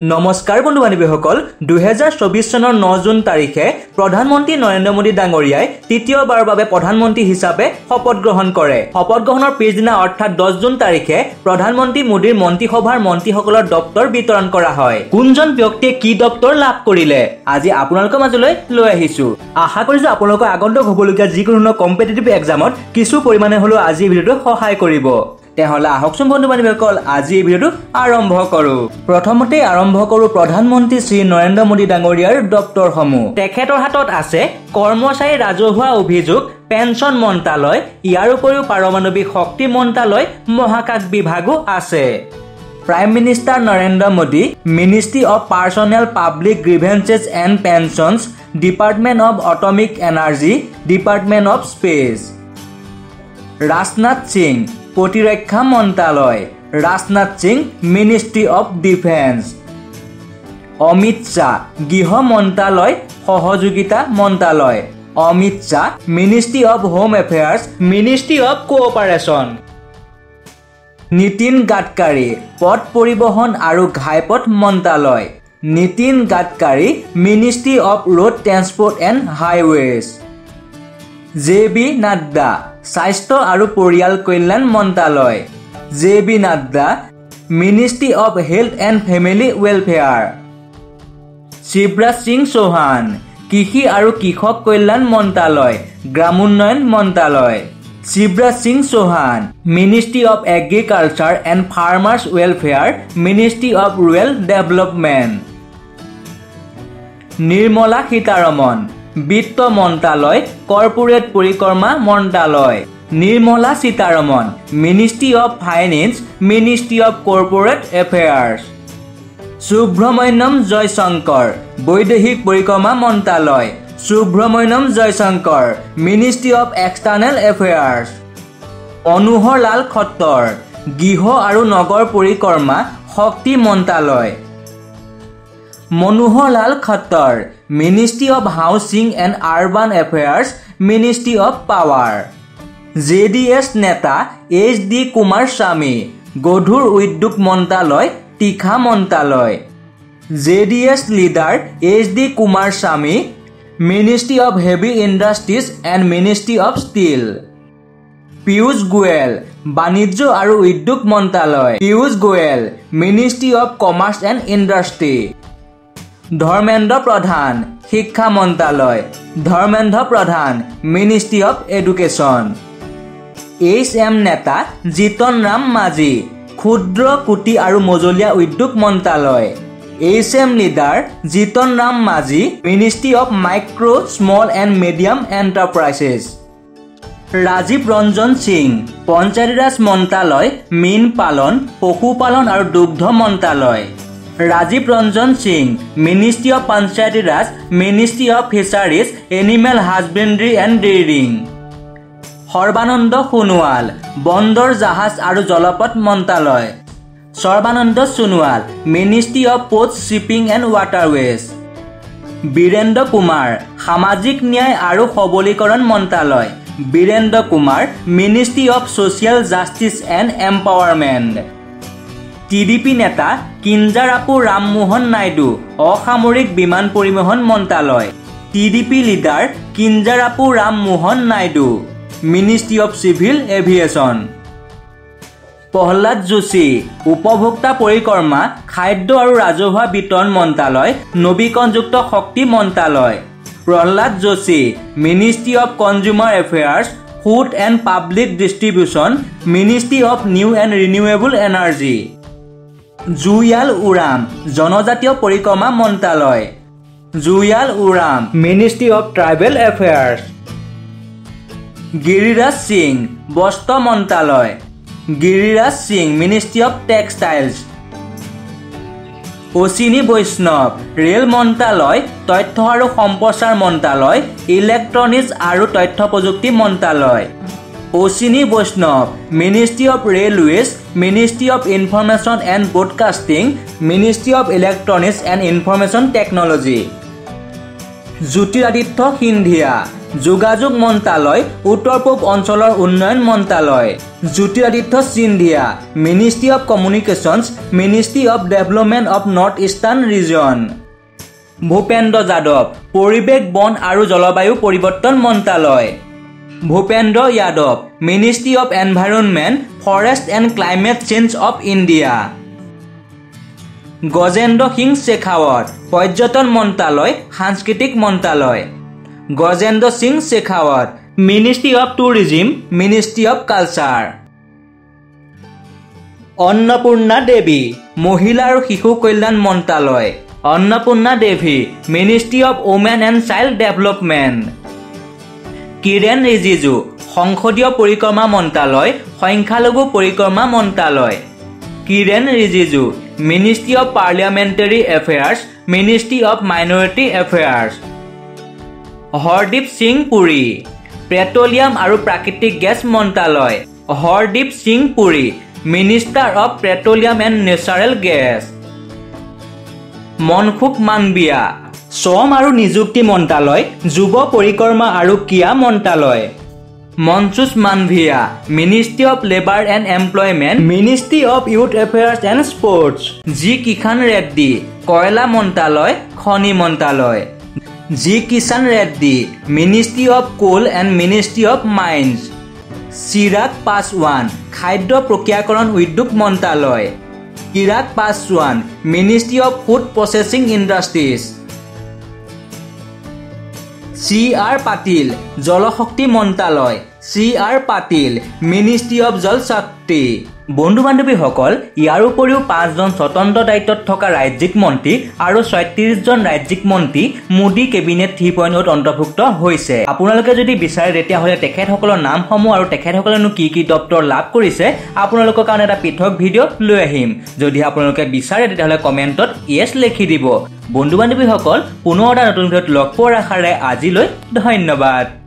নমস্কাৰ বন্ধু বান্ধৱীসকল 2024 চনৰ 9 জুন তাৰিখে প্ৰধানমন্ত্ৰী নৰেন্দ্ৰ মোদী ডাঙৰীয়াই তৃতীয়বাৰৰ বাবে প্ৰধানমন্ত্ৰী হিচাপে শপত গ্ৰহণ কৰে। শপত গ্ৰহণৰ পিছদিনা অৰ্থাৎ 10 জুন তাৰিখে প্ৰধানমন্ত্ৰী মোদীৰ মন্ত্ৰীসভাৰ মন্ত্ৰীসকলৰ দপ্তৰ বিতৰণ কৰা হয়। কোনজন ব্যক্তিয়ে কি দপ্তৰ লাভ কৰিলে আজি আপোনালোকৰ মাজলৈ লৈ আহিছো। আশা কৰিছো আপোনালোকৰ আগন্তুক হ'বলগীয়া যিকোনো কম্পিটিটিভ এক্সামত কিছু পৰিমাণে হলেও আজি এই ভিডিঅ'টো সহায় কৰিব। তেহলে আহকচোন বন্ধু বান্ধৱীসকল আজি এই ভিডিঅ'টো আৰম্ভ কৰো। প্ৰথমতে আৰম্ভ কৰো প্ৰধানমন্ত্ৰী শ্ৰী নৰেন্দ্ৰ মোদী ডাঙৰীয়াৰ দপ্তৰসমূহ। তেখেতৰ হাতত আছে কৰ্মচাৰী ৰাজহুৱা অভিযোগ পেঞ্চন মন্ত্ৰালয়, ইয়াৰ উপৰিও পাৰমাণৱিক শক্তি মন্ত্ৰালয়, মহাকাশ বিভাগো আছে। Prime minister Narendra Modi, ministry of personnel public grievances and pensions, department of atomic energy, department of space. Rajnath Singh, প্ৰতিৰক্ষা মন্ত্ৰালয়, Rajnath Singh, ministry of defence. Amit Shah, গৃহ মন্ত্ৰালয়, সহযোগিতা মন্ত্ৰালয়, Amit Shah, ministry of home affairs, ministry of cooperation. Nitin Gadkari, পথ পৰিবহণ আৰু ঘাইপথ মন্ত্ৰালয়, Nitin Gadkari, ministry of road transport and highways. J B Nadda, স্বাস্থ্য আৰু পৰিয়াল কল্যাণ মন্ত্ৰালয়, J B Nadda, ministry of health and family welfare. Shivraj Singh Chouhan, কৃষি আৰু কৃষক কল্যাণ মন্ত্ৰালয়, গ্ৰামোন্নয়ন মন্ত্ৰালয়, Shivraj Singh Chouhan, ministry of agriculture and farmers welfare, ministry of rural development. Nirmala Sitharaman, বিত্ত মন্ত্ৰালয়, কৰ্পোৰেট পৰিক্ৰমা মন্ত্ৰালয়, Nirmala Sitharaman, ministry of finance, ministry of corporate affairs. Subrahmanyam Jaishankar, বৈদেশিক পৰিক্ৰমা মন্ত্ৰালয়, Subrahmanyam Jaishankar, ministry of external affairs. Manohar Lal Khattar, গৃহ আৰু নগৰ পৰিক্ৰমা, শক্তি মন্ত্ৰালয়, Manohar Lal Khattar, ministry of housing and urban affairs, ministry of power. JDS নেতা এইচ ডি কুমাৰ স্বামী, গধুৰ উদ্যোগ মন্ত্ৰালয়, তীখা মন্ত্ৰালয়, JDS leader H D Kumaraswamy, ministry of heavy industries and ministry of steel. Piyush Goyal, বাণিজ্য আৰু উদ্যোগ মন্ত্ৰালয়, Piyush Goyal, ministry of commerce and industry. Dharmendra Pradhan, শিক্ষা মন্ত্ৰালয়, Dharmendra Pradhan, ministry of education. H M নেতা জিতন ৰাম মাঝি, ক্ষুদ্ৰ কুটী আৰু মজলীয়া উদ্যোগ মন্ত্ৰালয়, H M leader Jitan Ram Manjhi, ministry of micro small and medium enterprises. Rajiv Ranjan Singh, পঞ্চায়তীৰাজ মন্ত্ৰালয়, মীন পালন, পশুপালন আৰু দুগ্ধ মন্ত্ৰালয়, Rajiv Ranjan Singh, ministry of Panchayati Raj, ministry of fisheries, animal husbandry and dairying. Sarbananda Sonowal, বন্দৰ জাহাজ আৰু জলপথ মন্ত্ৰালয়, Sarbananda Sonowal, ministry of port shipping and waterways. Virendra Kumar, সামাজিক ন্যায় আৰু সবলীকৰণ মন্ত্ৰালয়, Virendra Kumar, ministry of social justice and empowerment. TDP নেতা কিঞ্জাৰাপু ৰামমোহন নাইডু, অসামৰিক বিমান পৰিবহণ মন্ত্ৰালয়, TDP leader Kinjarapu Rammohan Naidu, ministry of civil aviation. Pralhad Joshi, উপভোক্তা পৰিক্ৰমা, খাদ্য আৰু ৰাজহুৱা বিতৰণ মন্ত্ৰালয়, নৱীকৰণযুক্ত শক্তি মন্ত্ৰালয়, Pralhad Joshi, ministry of consumer affairs, food and public distribution, ministry of new and renewable energy. Jual Oram, জনজাতীয় পৰিক্ৰমা মন্ত্ৰালয়, Jual Oram, ministry of tribal affairs. Giriraj Singh, বস্ত্ৰ মন্ত্ৰালয়, Giriraj Singh, ministry of textiles. Ashwini Vaishnaw, rail মন্ত্ৰালয়, তথ্য আৰু সম্প্ৰচাৰ মন্ত্ৰালয়, ইলেক্ট্ৰনিক্স আৰু তথ্য প্ৰযুক্তি মন্ত্ৰালয়। Ashwini Vaishnaw, ministry of railways, ministry of information and broadcasting, ministry of electronics and information technology. Jyotiraditya Scindia, যোগাযোগ মন্ত্ৰালয় উত্তৰ পূব অঞ্চলৰ উন্নয়ন মন্ত্ৰালয় Jyotiraditya Scindia ministry of communications ministry of development of north eastern region Bhupendra Yadav পৰিৱেশ বন আৰু জলবায়ু পৰিৱৰ্তন মন্ত্ৰালয় Bhupendra Yadav ministry of environment forest and climate change of India Gajendra Singh Shekhawat পৰ্যটন মন্ত্ৰালয় সাংস্কৃতিক মন্ত্ৰালয় Gajendra Singh Shekhawat ministry of tourism ministry of culture Annapurna Devi মহিলা আৰু শিশু কল্যাণ মন্ত্ৰালয় Annapurna Devi ministry of women and child development Kiren Rijiju সংসদীয় পৰিক্ৰমা মন্ত্ৰালয় সংখ্যালঘু পৰিক্ৰমা মন্ত্ৰালয় Kiren Rijiju ministry of parliamentary affairs ministry of minority affairs Hardeep Singh Puri petroleum আৰু প্ৰাকৃতিক গেছ মন্ত্ৰালয় Hardeep Singh Puri minister of petroleum and natural gas Mansukh Mandaviya শ্ৰম আৰু নিযুক্তি মন্ত্ৰালয় যুৱ পৰিক্ৰমা আৰু ক্ৰীড়া মন্ত্ৰালয় Mansukh Mandaviya ministry of labour and employment ministry of youth affairs and sports G Kishan Reddy কয়লা মন্ত্ৰালয় খনি মন্ত্ৰালয় G Kishan Reddy ministry of coal and ministry of mines Chirag Paswan খাদ্য প্ৰক্ৰিয়াকৰণ উদ্যোগ মন্ত্ৰালয় Chirag Paswan ministry of food processing industries C R Patil জলশক্তি মন্ত্ৰালয় C R Patil ministry of Jal Shakti বন্ধু বান্ধৱীসকল ইয়াৰ উপৰিও 5জন স্বতন্ত্ৰ দায়িত্বত থকা ৰাজ্যিক মন্ত্ৰী আৰু 36জন ৰাজ্যিক মন্ত্ৰী মোদী কেবিনেট 3.0 অন্তৰ্ভুক্ত হৈছে আপোনালোকে যদি বিচাৰে তেতিয়াহ'লে তেখেতসকলৰ নামসমূহ আৰু তেখেতসকলেনো কি কি দপ্তৰ লাভ কৰিছে আপোনালোকৰ কাৰণে এটা পৃথক ভিডিঅ' লৈ আহিম যদি আপোনালোকে বিচাৰে তেতিয়াহ'লে কমেণ্টত ইয়েছ লিখি দিব বন্ধু বান্ধৱীসকল পুনৰ এটা নতুন ভিডিঅ'ত লগ পোৱাৰ আশাৰে আজিলৈ ধন্যবাদ।